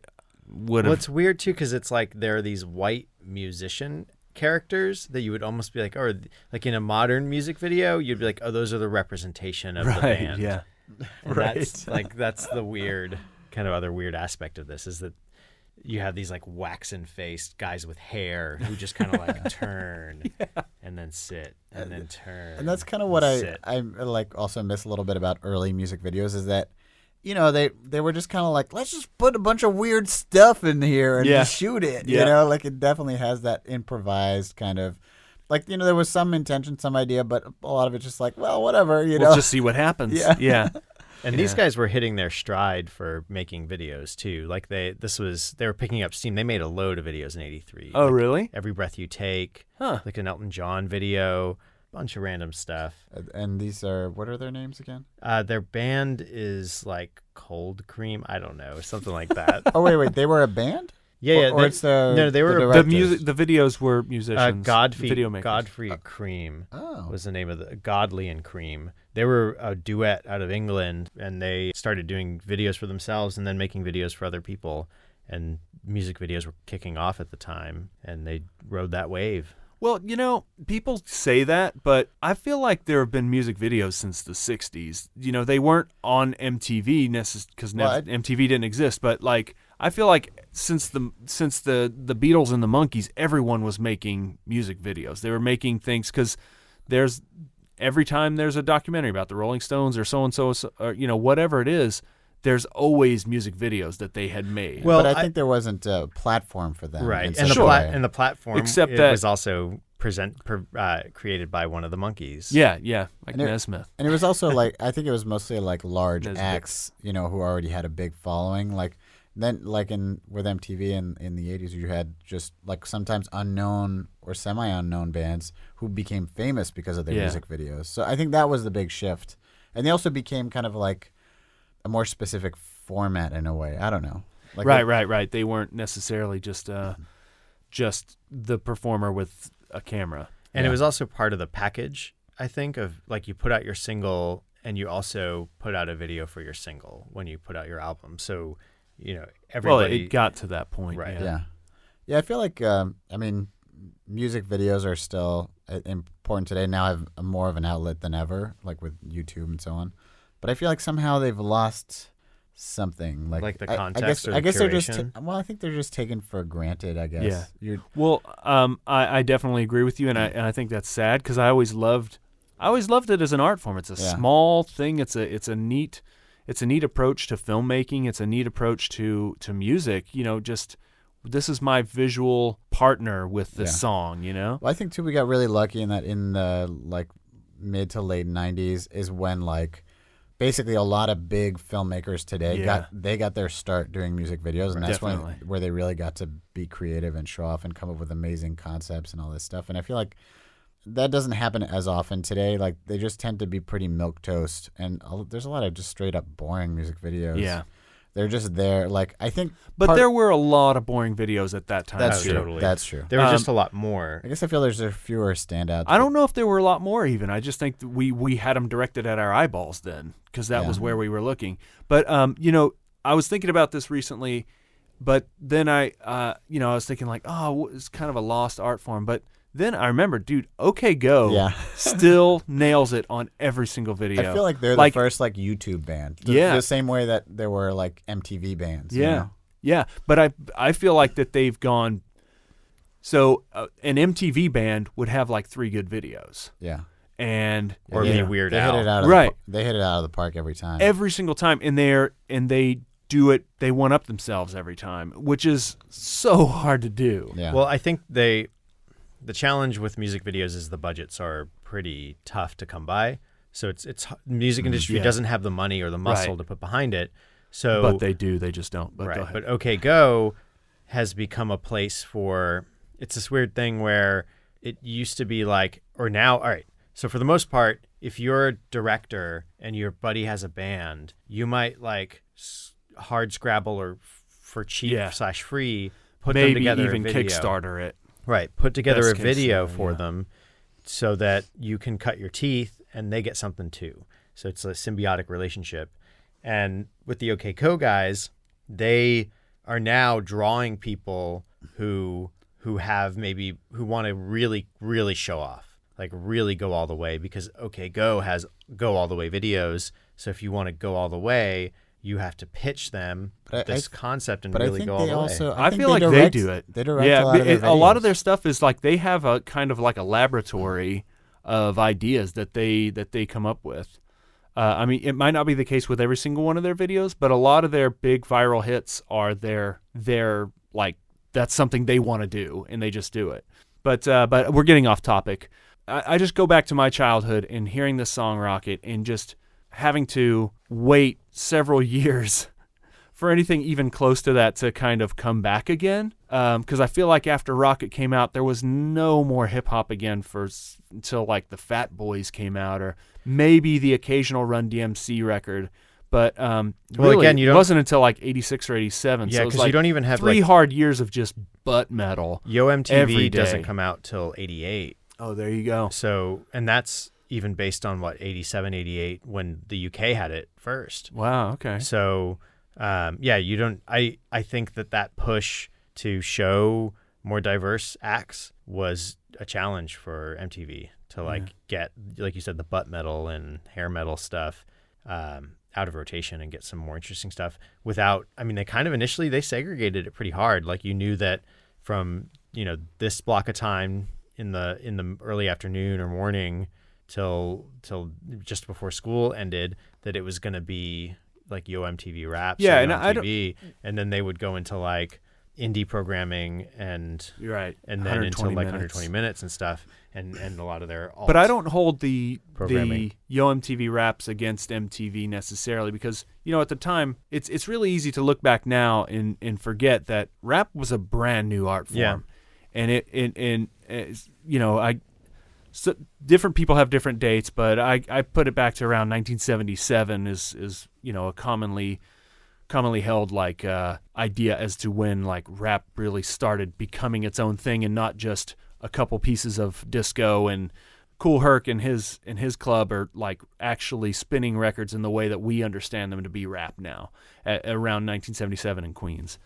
would have. Well, it's weird too because it's like there are these white musician characters that you would almost be like, or like in a modern music video, you'd be like, oh, those are the representation of the band. Yeah, and that's the weird kind of other weird aspect of this is that you have these like waxen faced guys with hair who just kind of like turn and then sit and then turn. And that's kind of what I like also miss a little bit about early music videos is that, they were just kind of like, let's just put a bunch of weird stuff in here and just shoot it. Like it definitely has that improvised kind of, like, there was some intention, some idea, but a lot of it's just like, well, whatever, We'll just see what happens. Yeah. And these guys were hitting their stride for making videos too. Like they were picking up steam. They made a load of videos in '83. Oh, like really? Every Breath You Take, like an Elton John video. Bunch of random stuff. And these are, what are their names again? Their band is like Cold Cream. I don't know, something like that. Oh wait, they were a band? Yeah, or it's they were the music. The videos were musicians. Godfrey Cream was the name of the Godley and Cream. They were a duet out of England, and they started doing videos for themselves and then making videos for other people. And music videos were kicking off at the time, and they rode that wave. Well, people say that, but I feel like there have been music videos since the 60s. They weren't on MTV because MTV didn't exist, but like I feel like since the Beatles and the Monkees, everyone was making music videos. They were making things because every time there's a documentary about the Rolling Stones or so-and-so, or, whatever it is, there's always music videos that they had made. Well, but I think there wasn't a platform for them. Right. And the platform Except was also created by one of the monkeys. Yeah, like And it- Nesmith. And it was also like I think it was mostly like large Nesbitt. acts, who already had a big following. Like then, like with MTV in the '80s, you had just like sometimes unknown or semi-unknown bands who became famous because of their music videos. So I think that was the big shift, and they also became kind of like a more specific format in a way. I don't know. Like Right. They weren't necessarily just the performer with a camera. And it was also part of the package, I think, of like you put out your single and you also put out a video for your single when you put out your album. So, everybody. Well, it got to that point. Right. Yeah. I feel like music videos are still important today. Now have more of an outlet than ever, like with YouTube and so on. But I feel like somehow they've lost something like the context. I guess they're just. curation. I think they're just taken for granted. I guess. Yeah. Well, I definitely agree with you, and I think that's sad because I always loved it as an art form. It's a small thing. It's a neat approach to filmmaking. It's a neat approach to music. Just this is my visual partner with this song. Well, I think too we got really lucky in that in the like mid to late '90s is when like. Basically, a lot of big filmmakers today got their start doing music videos, and that's where they really got to be creative and show off and come up with amazing concepts and all this stuff. And I feel like that doesn't happen as often today. Like they just tend to be pretty milquetoast, and there's a lot of just straight up boring music videos. Yeah, they're just there. Like I think, there were a lot of boring videos at that time. That's true. Totally. That's true. There were just a lot more. I guess I feel there's fewer standouts. I don't know if there were a lot more even. I just think that we had them directed at our eyeballs then because that was where we were looking. But I was thinking about this recently, but then I was thinking like, oh, it's kind of a lost art form. But then I remember, dude, OK Go still nails it on every single video. I feel like they're the first like YouTube band. The same way that there were like MTV bands. Yeah. But I feel like that they've gone. So an MTV band would have like 3 good videos. Yeah. And or be Weird Al. They hit it out of the park every time. Every single time. And they do it. They one up themselves every time, which is so hard to do. Yeah. Well, I think the challenge with music videos is the budgets are pretty tough to come by. So it's music industry doesn't have the money or the muscle to put behind it. So but they do. They just don't. But right. Go ahead. But OK Go has become a place for. It's this weird thing where it used to be like, or now, all right. So for the most part, if you're a director and your buddy has a band, you might like hard Scrabble or for cheap / free put them together even a video. Kickstarter it. Right. Put together Best a video case for them so that you can cut your teeth and they get something too. So it's a symbiotic relationship. And with the OK Go guys, they are now drawing people who want to really, really show off, like really go all the way, because OK Go has go all the way videos. So if you want to go all the way, you have to pitch them this concept and really go all the way. I feel like they do it. They direct a lot of their stuff is like they have a kind of like a laboratory of ideas that they come up with. I mean, it might not be the case with every single one of their videos, but a lot of their big viral hits are their like that's something they want to do and they just do it. But we're getting off topic. I just go back to my childhood and hearing this song Rockit and just having to wait several years for anything even close to that to kind of come back again. Because I feel like after Rockit came out, there was no more hip hop again until like the Fat Boys came out, or maybe the occasional Run DMC record. But really, again, it wasn't until like 86 or 87. Yeah, so because like you don't even have 3 hard years of just butt metal. Yo every MTV day. doesn't come out till 88. Oh, there you go. So, and that's even based on 87, 88 when the UK had it first. Wow. Okay. So, you don't. I think that push to show more diverse acts was a challenge for MTV to get, like you said, the butt metal and hair metal stuff out of rotation and get some more interesting stuff without. I mean, they kind of initially they segregated it pretty hard. Like you knew that from this block of time in the early afternoon or morning till just before school ended, that it was going to be like Yo MTV Raps, yeah, or and MTV, and then they would go into like indie programming and You're right. and then into 120 like minutes. 120 minutes and stuff, and a lot of their alt But I don't hold the programming. Yo MTV Raps against MTV necessarily, because at the time it's really easy to look back now and forget that rap was a brand new art form, Yeah. and different people have different dates, but I put it back to around 1977 is a commonly held like idea as to when like rap really started becoming its own thing and not just a couple pieces of disco. And Kool Herc and his club are like actually spinning records in the way that we understand them to be rap now around 1977 in Queens.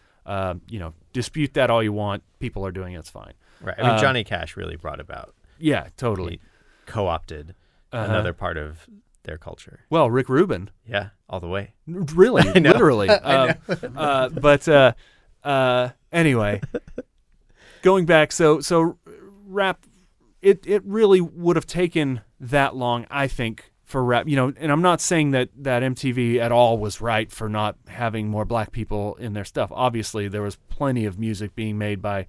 Dispute that all you want. People are doing it. It's fine. Right. I mean, Johnny Cash really brought about. Yeah, totally. He co-opted another part of their culture. Well, Rick Rubin. Yeah, all the way. Really, know. literally. Anyway, going back, so rap, it really would have taken that long, I think, for rap. And I'm not saying that MTV at all was right for not having more black people in their stuff. Obviously, there was plenty of music being made by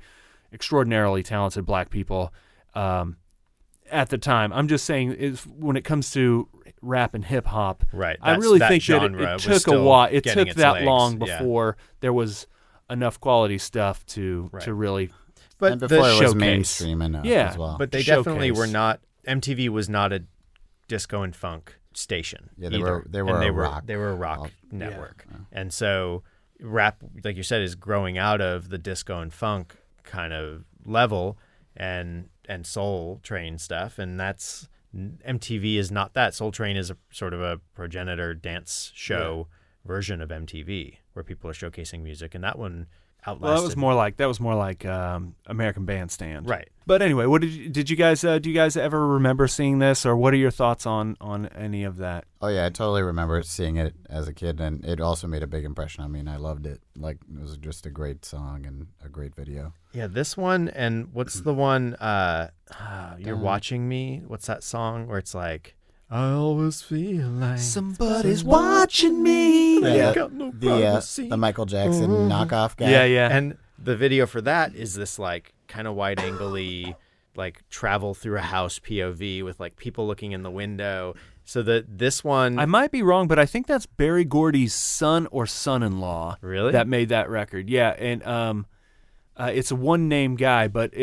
extraordinarily talented black people at the time. I'm just saying, when it comes to rap and hip hop, Right. I really that think that genre it was took a still while. It getting took its that legs. long Yeah. before there was enough quality stuff to really. But and before it was showcase. mainstream enough Yeah, as well. But they Showcase. definitely were not. MTV was not a disco and funk station. Yeah, they either. were And a rock. They were a rock network, and so rap, like you said, is growing out of the disco and funk kind of level, and Soul Train stuff, and that's MTV is not that. Soul Train is a sort of a progenitor dance show version of MTV where people are showcasing music, and that one outlasted. Well, that was more like American Bandstand, Right. But anyway, what did you guys do? You guys ever remember seeing this, or what are your thoughts on any of that? Oh yeah, I totally remember seeing it as a kid, and it also made a big impression on me. And I loved it. Like, it was just a great song and a great video. Yeah, this one, and what's the one? You're Watching Me. What's that song where it's like, I always feel like Somebody's watching me. Yeah, got no privacy. the Michael Jackson knockoff guy. Yeah. And the video for that is this like kind of wide angle-y, like travel through a house POV with like people looking in the window. So this one, I might be wrong, but I think that's Berry Gordy's son or son-in-law. Really? That made that record. Yeah, and it's a one-name guy, but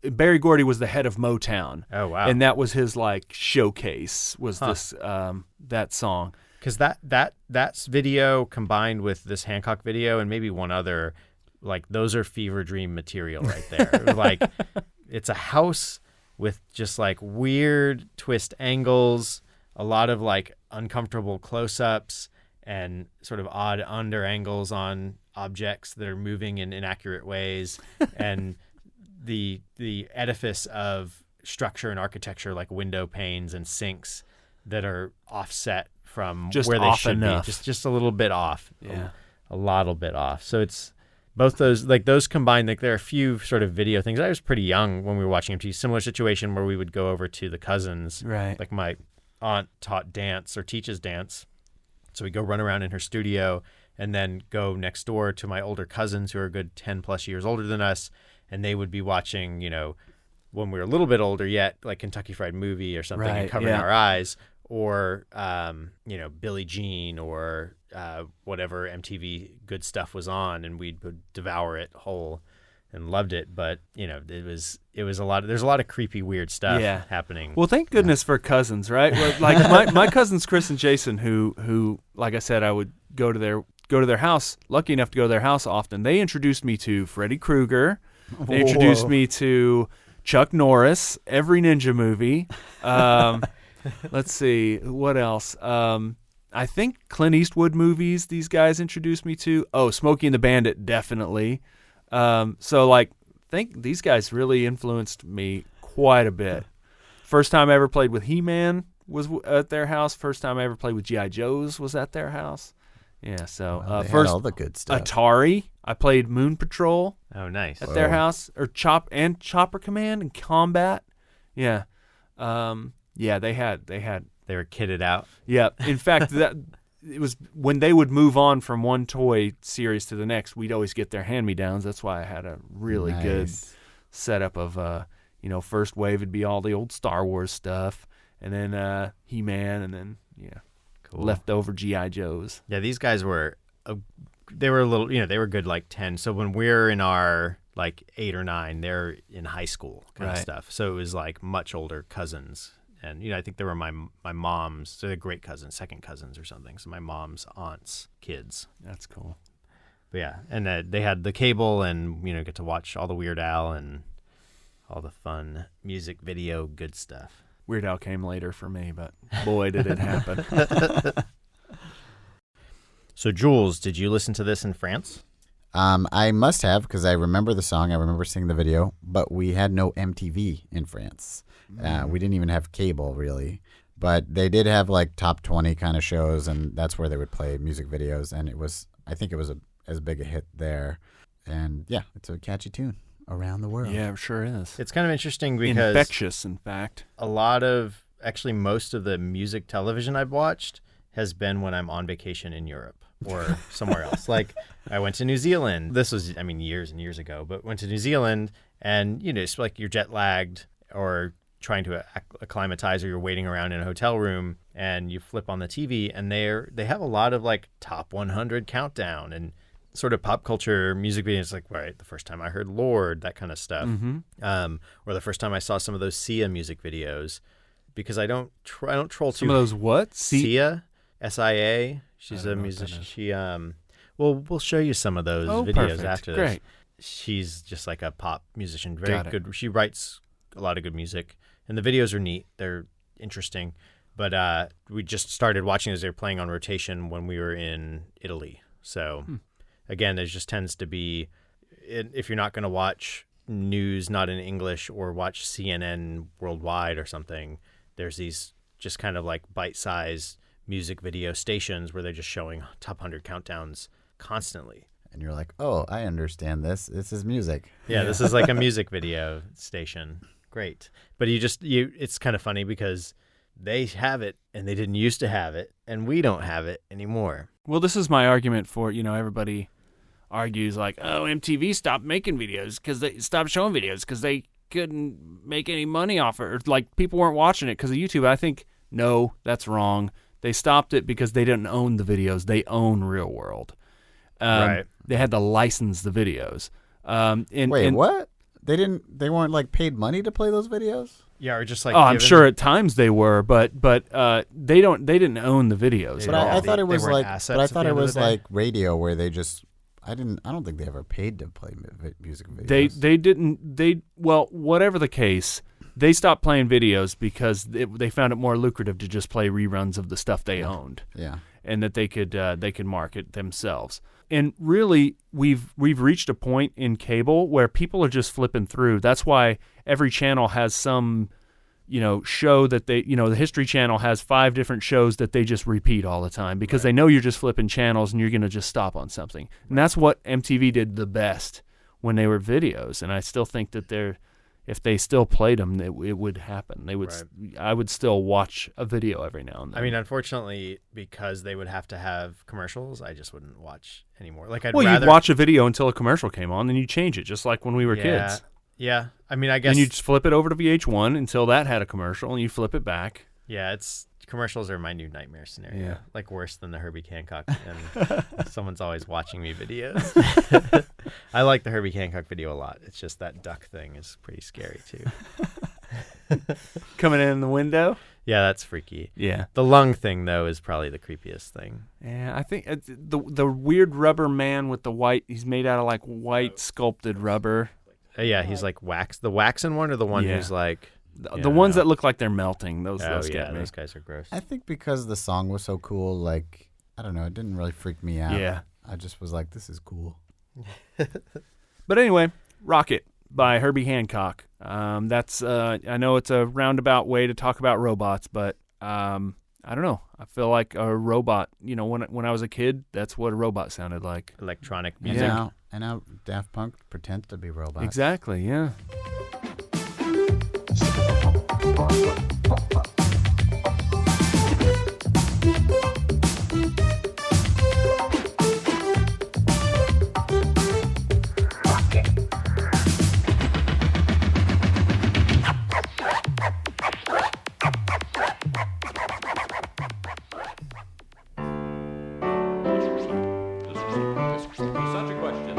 Berry Gordy was the head of Motown. Oh wow! And that was his like showcase. Was this that song? Because that video combined with this Hancock video and maybe one other, like those are fever dream material right there. Like it's a house with just like weird twist angles, a lot of like uncomfortable close-ups, and sort of odd under angles on objects that are moving in inaccurate ways, and the edifice of structure and architecture, like window panes and sinks that are offset from Just where they off should enough. be, just a little bit off, Yeah. a little bit off. So it's both those combined. Like there are a few sort of video things. I was pretty young when we were watching MTV. Similar situation where we would go over to the cousins. Right. Like my aunt taught dance or teaches dance, so we go run around in her studio and then go next door to my older cousins who are a good 10 plus years older than us. And they would be watching, when we were a little bit older yet, like Kentucky Fried Movie or something, and covering our eyes, or, Billie Jean or whatever MTV good stuff was on, and we would devour it whole and loved it. But, it was a lot. There's a lot of creepy, weird stuff happening. Well, thank goodness for cousins, right? Like my cousins Chris and Jason, who like I said, I would go to their house. Lucky enough to go to their house often. They introduced me to Freddy Krueger. They introduced me to Chuck Norris, every ninja movie. Let's see, what else? I think Clint Eastwood movies these guys introduced me to. Oh, Smokey and the Bandit, definitely. So, I think these guys really influenced me quite a bit. First time I ever played with He-Man was at their house. First time I ever played with G.I. Joes was at their house. Yeah, so They first had all the good stuff. Atari. I played Moon Patrol Oh, nice. at their house, or Chopper Command and Combat. Yeah, they had. They were kitted out. Yeah, in fact, it was when they would move on from one toy series to the next, we'd always get their hand-me-downs. That's why I had a really good setup of, first wave would be all the old Star Wars stuff, and then He-Man, and then, leftover G.I. Joes. Yeah, these guys were, they were a little, they were good like 10. So when we're in our like 8 or 9, they're in high school kind of stuff. So it was like much older cousins. And, I think they were my mom's, so they're great cousins, second cousins or something. So my mom's aunt's kids. That's cool. But yeah, and they had the cable and, get to watch all the Weird Al and all the fun music video good stuff. Weird Al came later for me, but boy, did it happen. So, Jules, did you listen to this in France? I must have, because I remember the song. I remember seeing the video, but we had no MTV in France. We didn't even have cable, really. But they did have like top 20 kind of shows, and that's where they would play music videos. And I think it was as big a hit there. And yeah, it's a catchy tune around the world. Yeah, it sure is. It's kind of interesting because infectious, in fact. Actually, most of the music television I've watched has been when I'm on vacation in Europe or somewhere else. Like, I went to New Zealand. This was, years and years ago, but went to New Zealand, and, it's like you're jet lagged or trying to acclimatize, or you're waiting around in a hotel room, and you flip on the TV, and they have a lot of like top 100 countdown and sort of pop culture music videos, like the first time I heard Lord, that kind of stuff, or the first time I saw some of those Sia music videos, because I don't troll some of those what Sia, SIA. She's a musician. She we'll show you some of those videos perfect. after this. Great. She's just like a pop musician, very good. She writes a lot of good music. And the videos are neat. They're interesting. But we just started watching as they were playing on rotation when we were in Italy. So, again, there just tends to be, if you're not going to watch news not in English or watch CNN worldwide or something, there's these just kind of like bite-sized music video stations where they're just showing top 100 countdowns constantly. And you're like, oh, I understand this. This is music. Yeah, this is like a music video station. Great. But it's kind of funny because they have it and they didn't used to have it, and we don't have it anymore. Well, this is my argument for, everybody argues like, oh, MTV stopped making videos because they stopped showing videos because they couldn't make any money off it, or like people weren't watching it because of YouTube. I think, no, that's wrong. They stopped it because they didn't own the videos. They own Real World. Right. They had to license the videos. What? They weren't like paid money to play those videos? Yeah, or just like. Oh, I'm sure at times they were, but they didn't own the videos. But I thought it was like. But I thought it was like radio where they just. I don't think they ever paid to play music videos. They didn't. Whatever the case, they stopped playing videos because they found it more lucrative to just play reruns of the stuff they owned. Yeah. And that they could market themselves. And really, we've reached a point in cable where people are just flipping through. That's why every channel has some, show that they, the History Channel has 5 different shows that they just repeat all the time because they know you're just flipping channels and you're going to just stop on something. And that's what MTV did the best when they were videos. And I still think that if they still played them, it would happen. They would. Right. I would still watch a video every now and then. I mean, unfortunately, because they would have to have commercials, I just wouldn't watch anymore. Like, you'd watch a video until a commercial came on, then you change it, just like when we were kids. Yeah. I mean, I guess. And you just flip it over to VH1 until that had a commercial, and you flip it back. Yeah, commercials are my new nightmare scenario. Yeah. Like worse than the Herbie Hancock, and someone's always watching me videos. I like the Herbie Hancock video a lot. It's just that duck thing is pretty scary too. Coming in the window? Yeah, that's freaky. Yeah. The lung thing though is probably the creepiest thing. Yeah, I think the weird rubber man with the white, he's made out of like white sculpted rubber. Yeah, he's like wax. The waxen one or the one who's like the ones that look like they're melting. Those those those guys are gross. I think because the song was so cool, like, I don't know, it didn't really freak me out. Yeah. I just was like, this is cool. But anyway, Rockit by Herbie Hancock. That's I know it's a roundabout way to talk about robots, but I don't know. I feel like a robot. When I was a kid, that's what a robot sounded like. Electronic music. Yeah. And now Daft Punk pretends to be robots. Exactly. Yeah. such a question,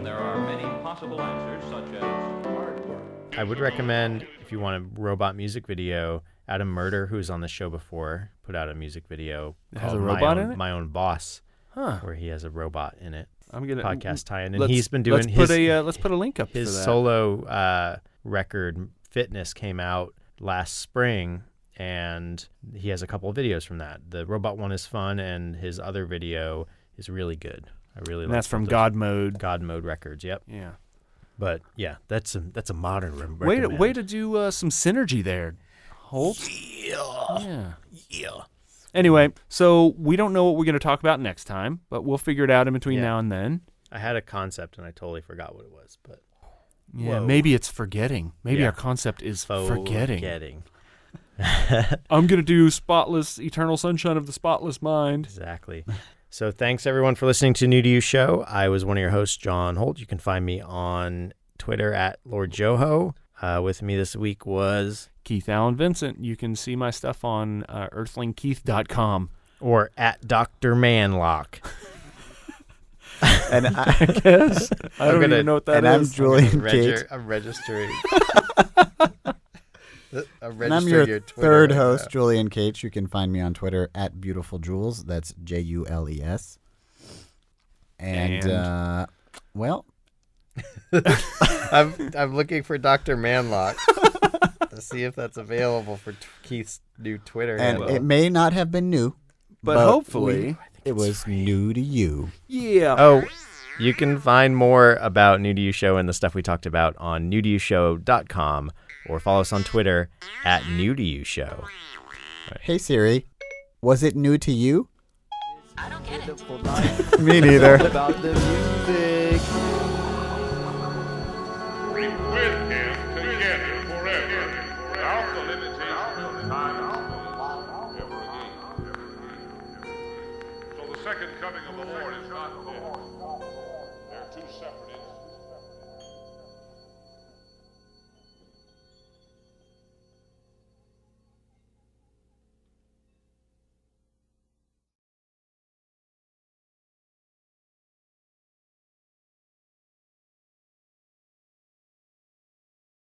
there are many possible answers, such as hard work. I would recommend, if you want a robot music video, Adam Murder, who's on the show before, put out a music video It has called a robot My in it? My Own Boss, Huh. where he has a robot in it. I'm gonna Podcast tie-in, and let's- he's been doing let's put a link up his for that. solo record Fitness came out last spring, and he has a couple of videos from that. The robot one is fun, and his other video is really good. I really And like that's from those- God Mode. God Mode Records. Yep. Yeah. But yeah, that's a modern Way recommend. to do some synergy there, Holt. Yeah. Yeah. Anyway, so we don't know what we're going to talk about next time, but we'll figure it out in between Yeah. now and then. I had a concept and I totally forgot what it was, but Yeah, Whoa. maybe it's forgetting. Maybe Yeah. our concept is forgetting. Forgetting. I'm going to do Spotless, Eternal Sunshine of the Spotless Mind. Exactly. So thanks everyone for listening to New to You Show. I was one of your hosts, John Holt. You can find me on Twitter at Lord Joho. With me this week was Keith Allen Vincent. You can see my stuff on earthlingkeith.com. or at Dr. Manlock. And I, Yes. I don't gonna- even know what that and I'm is. Julian Cage. I'm registering. I'm And I'm your third host, Julian Cage. You can find me on Twitter at BeautifulJules. That's Jules. And well, I'm looking for Dr. Manlock to see if that's available for Keith's new Twitter and handle. it may not have been new, But hopefully, it was new to you. yeah. Oh, you can find more about New to You Show and the stuff we talked about on newtoyoushow.com or follow us on Twitter at New to You Show. Hey Siri, was it new to you? I don't get it. Me neither. About the music. With him together forever, without the limitation of time and space, ever again. So the second coming of the Lord is not dead. They're two separate